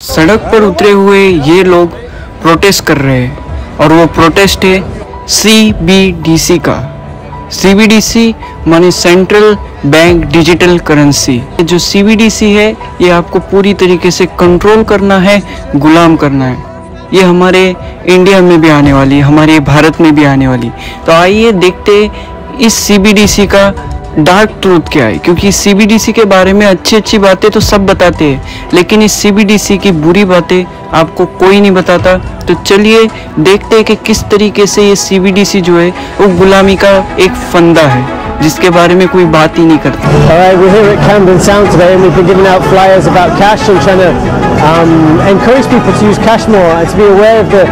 सड़क पर उतरे हुए ये लोग प्रोटेस्ट कर रहे हैं और वो प्रोटेस्ट है सीबीडीसी का। सीबीडीसी माने सेंट्रल बैंक डिजिटल करेंसी। जो सीबीडीसी है ये आपको पूरी तरीके से कंट्रोल करना है, गुलाम करना है। ये हमारे इंडिया में भी आने वाली, हमारे भारत में भी आने वाली। तो आइए देखते इस सीबीडीसी का डार्क ट्रूथ क्या है, क्योंकि सीबीडीसी के बारे में अच्छी अच्छी बातें तो सब बताते हैं, लेकिन इस सीबीडीसी की बुरी बातें आपको कोई नहीं बताता। तो चलिए देखते हैं कि किस तरीके से ये सीबीडीसी जो है वो गुलामी का एक फंदा है, जिसके बारे में कोई बात ही नहीं करता। Alright, we're here at Camden Sound today and we've been giving out flyers about cash and trying to encourage people to use cash more and to be aware of the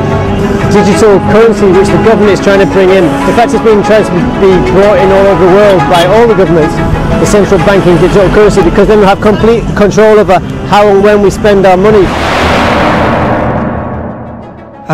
digital currency which the government is trying to bring in. In fact, it's being tried to be brought in all over the world by all the governments, the central banking digital currency, because then we have complete control over how and when we spend our money.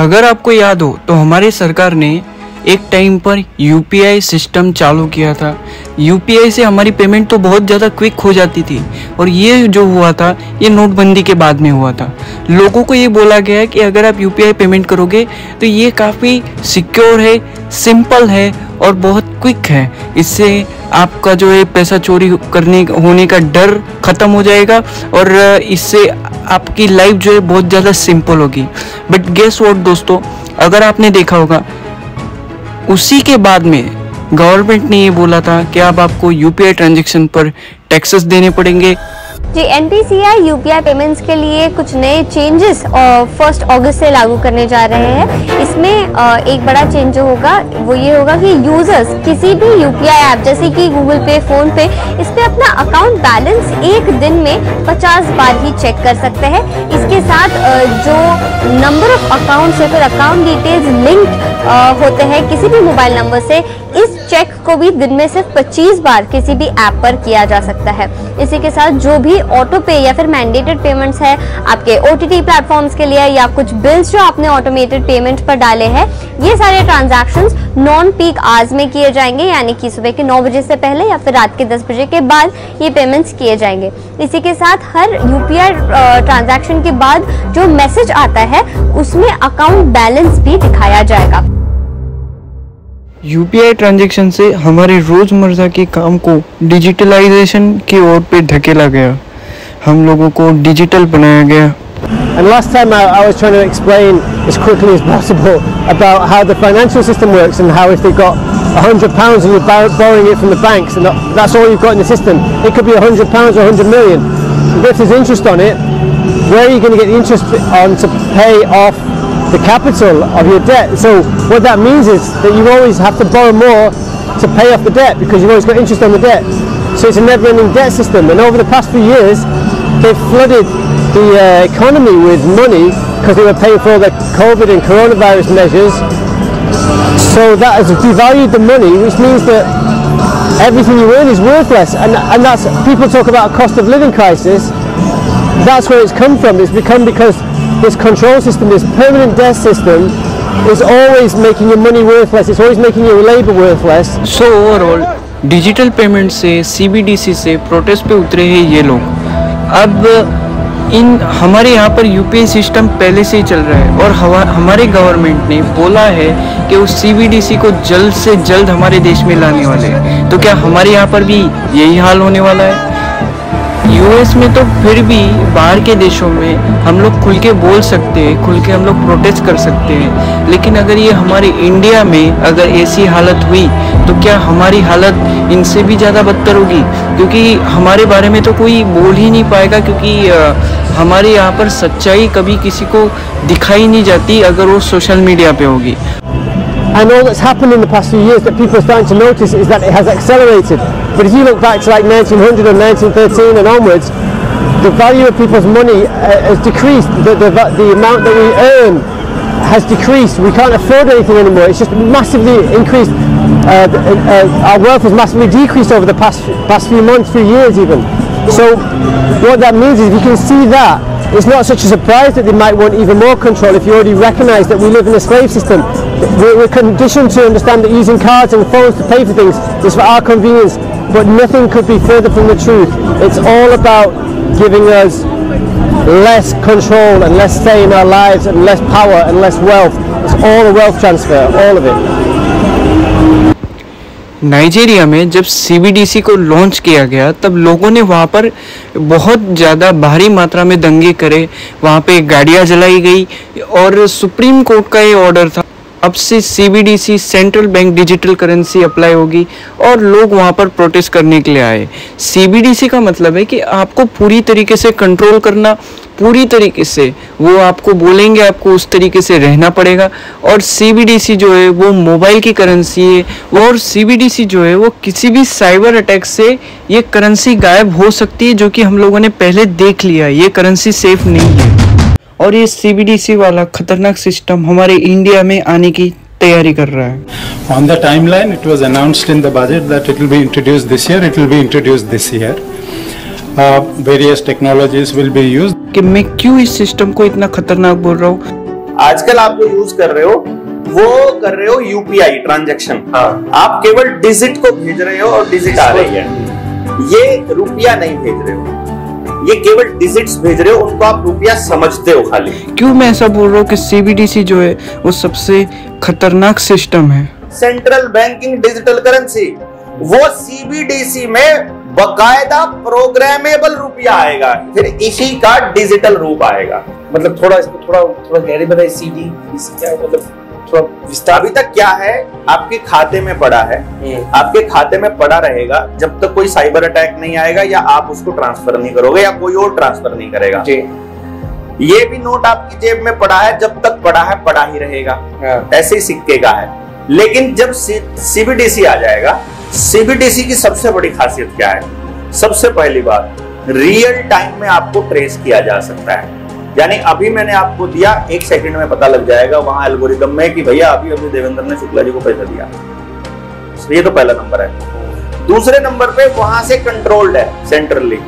अगर आपको याद हो तो हमारी सरकार ने एक time पर यूपीआई सिस्टम चालू किया था। यूपीआई से हमारी पेमेंट तो बहुत ज़्यादा क्विक हो जाती थी, और ये जो हुआ था ये नोटबंदी के बाद में हुआ था। लोगों को ये बोला गया है कि अगर आप यूपीआई पेमेंट करोगे तो ये काफ़ी सिक्योर है, सिंपल है और बहुत क्विक है। इससे आपका जो है पैसा चोरी होने का डर ख़त्म हो जाएगा और इससे आपकी लाइफ जो है बहुत ज़्यादा सिंपल होगी। बट गेस व्हाट दोस्तों, अगर आपने देखा होगा उसी के बाद में गवर्नमेंट ने ये बोला था कि अब आपको यूपीआई ट्रांजैक्शन पर टैक्सेस देने पड़ेंगे। जी, एनपीसीआई यूपीआई पेमेंट्स के लिए कुछ नए चेंजेस 1 अगस्त से लागू करने जा रहे हैं। इसमें एक बड़ा चेंज जो होगा वो ये होगा कि यूजर्स किसी भी यूपीआई ऐप जैसे कि गूगल पे, फोन पे, इस पे अपना अकाउंट बैलेंस एक दिन में 50 बार ही चेक कर सकते हैं। इसके साथ जो नंबर ऑफ अकाउंट्स या फिर अकाउंट डिटेल्स लिंक होते हैं किसी भी मोबाइल नंबर से, इस चेक को भी दिन में सिर्फ 25 बार किसी भी ऐप पर किया जा सकता है। इसी के साथ जो भी ऑटो पे या फिर मैंडेटेड पेमेंट्स है आपके ओटीटी प्लेटफॉर्म्स के लिए या कुछ बिल्स जो आपने ऑटोमेटेड पेमेंट पर डाले हैं, ये सारे ट्रांजैक्शंस नॉन पीक आवर्स में किए जाएंगे, यानी कि सुबह के 9 बजे से पहले या फिर रात के 10 बजे के बाद ये पेमेंट्स किए जाएंगे। इसी के साथ हर यूपीआई ट्रांजैक्शन के बाद जो मैसेज आता है उसमें अकाउंट बैलेंस भी दिखाया जाएगा। यूपीआई ट्रांजैक्शन से हमारे रोज़मर्रा के काम को डिजिटलाइजेशन की ओर पे धकेला गया, हम लोगों को डिजिटल बनाया गया। And last time I was trying to explain as quickly as possible about how the financial system works and how if they've got £100 and you're borrowing it from the banks and that's all you've got in the system, it could be £100 or 100 million. And if there's interest on it, where are you going to get the interest on to pay off the capital of your debt? So what that means is that you always have to borrow more to pay off the debt because you've always got interest on the debt. So it's a never-ending debt system, and over the past few years they've flooded the economy with money because they were paying for all the COVID and coronavirus measures. So that has devalued the money, which means that everything you earn is worthless, and that's, people talk about a cost of living crisis. That's where it's come from. It's become because this control system, this permanent debt system, is always making your money worthless. It's always making your labor worthless. So overall, digital payment से, CBDC से protest पे उतरे हैं ये लोग। अब हमारे यहाँ पर यूपीआई सिस्टम पहले से ही चल रहा है और हमारे गवर्नमेंट ने बोला है कि उस सीबीडीसी को जल्द से जल्द हमारे देश में लाने वाले हैं। तो क्या हमारे यहाँ पर भी यही हाल होने वाला है? यूएस में तो फिर भी बाहर के देशों में हम लोग खुल के बोल सकते हैं, खुल के हम लोग प्रोटेस्ट कर सकते हैं, लेकिन अगर ये हमारे इंडिया में अगर ऐसी हालत हुई तो क्या हमारी हालत इनसे भी ज़्यादा बदतर होगी? क्योंकि हमारे बारे में तो कोई बोल ही नहीं पाएगा, क्योंकि हमारे यहाँ पर सच्चाई कभी किसी को दिखाई नहीं जाती अगर वो सोशल मीडिया पे होगी। And all that's happened in the past few years that people are starting to notice is that it has accelerated. But if you look back to like 1900 or 1913 and onwards, the value of people's money has decreased. The amount that we earn has decreased. We can't afford anything anymore. It's just massively increased. Our wealth has massively decreased over the past few months, few years even. So what that means is, if you can see that, it's not such a surprise that they might want even more control if you already recognise that we live in a slave system. We're conditioned to understand that using cards and phones to pay for things is for our convenience, but nothing could be further from the truth. It's all about giving us less control and less say in our lives and less power and less wealth. It's all a wealth transfer, all of it. Nigeria में जब CBDC को launch किया गया तब लोगों ने वहाँ पर बहुत ज़्यादा भारी मात्रा में दंगे करे, वहाँ पे गाड़ियाँ जलाई गई और सुप्रीम कोर्ट का ये ऑर्डर था अब से CBDC central bank digital currency apply होगी और लोग वहाँ पर प्रोटेस्ट करने के लिए आए। CBDC का मतलब है कि आपको पूरी तरीके से कंट्रोल करना, पूरी तरीके से वो आपको बोलेंगे, आपको उस तरीके से रहना पड़ेगा। और CBDC जो है वो मोबाइल की करेंसी है और CBDC जो है वो किसी भी साइबर अटैक से ये करेंसी गायब हो सकती है, जो कि हम लोगों ने पहले देख लिया है। ये करेंसी सेफ नहीं है और ये CBDC वाला खतरनाक सिस्टम हमारे इंडिया में आने की तैयारी कर रहा है। On the timeline, it was announced in the budget that it will be introduced this year. It will be introduced this year. Various technologies will be used. कि मैं क्यों इस सिस्टम को इतना खतरनाक बोल रहा हूँ? आजकल आप जो यूज कर रहे हो वो कर रहे हो यूपीआई ट्रांजैक्शन। आप केवल डिजिट को भेज रहे हो और डिजिट आ रही है, ये रुपया नहीं भेज रहे हो, ये केवल डिजिट्स भेज रहे हो, उनको आप रुपया समझते हो खाली। क्यों मैं ऐसा बोल रहा हूँ कि CBDC जो है वो सबसे खतरनाक सिस्टम है। सेंट्रल बैंकिंग डिजिटल करेंसी, वो CBDC में बकायदा प्रोग्रामेबल रुपया आएगा, फिर इसी का डिजिटल रूप आएगा। मतलब थोड़ा इसको थोड़ा गहरे बताइए। CBDC क्या मतलब थोड़ा विस्तार। अभी तक क्या है, आपके खाते में पड़ा है, आपके खाते में पड़ा रहेगा जब तक कोई साइबर अटैक नहीं आएगा या आप उसको ट्रांसफर नहीं करोगे या कोई और ट्रांसफर नहीं करेगा। ये भी नोट आपकी जेब में पड़ा है, जब तक पड़ा है पड़ा ही रहेगा, ऐसे ही सिक्के का है। लेकिन जब CBDC आ जाएगा, CBDC की सबसे बड़ी खासियत क्या है? सबसे पहली बात, रियल टाइम में आपको ट्रेस किया जा सकता है। यानी अभी मैंने आपको दिया, 1 सेकंड में पता लग जाएगा वहां एल्गोरिदम में कि भैया अभी अभी देवेंद्र ने शुक्ला जी को पैसा दिया। ये तो पहला नंबर है। दूसरे नंबर पे वहां से कंट्रोल्ड है सेंट्रली।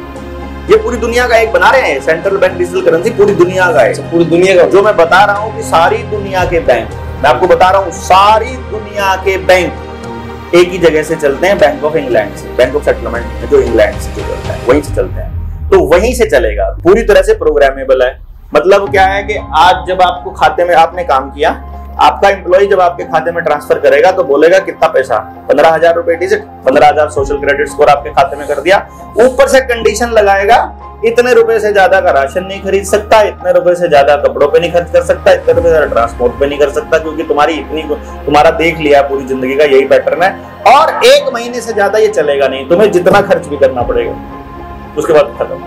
ये पूरी दुनिया का एक बना रहे हैं सेंट्रल बैंक डिजिटल करेंसी, पूरी दुनिया का है। पूरी दुनिया का जो मैं बता रहा हूँ कि सारी दुनिया के बैंक, मैं आपको बता रहा हूँ सारी दुनिया के बैंक एक ही जगह से चलते हैं, बैंक ऑफ इंग्लैंड से, बैंक ऑफ सेटलमेंट जो इंग्लैंड से चलता है वहीं से चलते हैं। तो वहीं से चलेगा, पूरी तरह से प्रोग्रामेबल है। मतलब क्या है कि आज जब आपको खाते में आपने काम किया, आपका एम्प्लॉय जब आपके खाते में ट्रांसफर करेगा तो बोलेगा कितना पैसा, 15,000 रुपए डिजिट, 15,000 सोशल क्रेडिट स्कोर आपके खाते में कर दिया। ऊपर से कंडीशन लगाएगा, इतने रुपए से ज्यादा का राशन नहीं खरीद सकता, इतने रुपए से ज्यादा कपड़ों पे नहीं खर्च कर सकता, इतने रुपए से ज्यादा ट्रांसपोर्ट पे नहीं कर सकता, क्योंकि तुम्हारा देख लिया पूरी जिंदगी का यही पैटर्न है। और 1 महीने से ज्यादा ये चलेगा नहीं, तुम्हें जितना खर्च भी करना पड़ेगा, उसके बाद खत्म।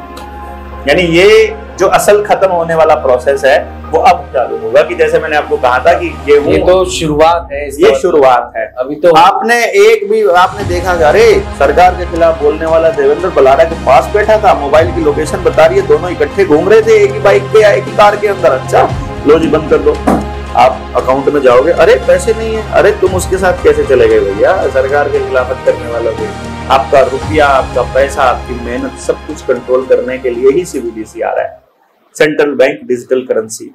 यानी ये जो असल खत्म होने वाला प्रोसेस है वो अब चालू होगा। कि जैसे मैंने आपको कहा था कि ये तो शुरुआत है, ये शुरुआत है। अभी तो आपने देखा कि अरे सरकार के खिलाफ बोलने वाला देवेंद्र बलारा के पास बैठा था, मोबाइल की लोकेशन बता रही है, दोनों इकट्ठे घूम रहे थे एक ही बाइक पे या एक ही कार के अंदर। अच्छा लो जी बंद कर दो, आप अकाउंट में जाओगे, अरे पैसे नहीं है, अरे तुम उसके साथ कैसे चले गए भैया? सरकार के खिलाफत करने वाला कोई, आपका रुपया, आपका पैसा, आपकी मेहनत सब कुछ कंट्रोल करने के लिए ही CBDC आ रहा है, सेंट्रल बैंक डिजिटल करेंसी।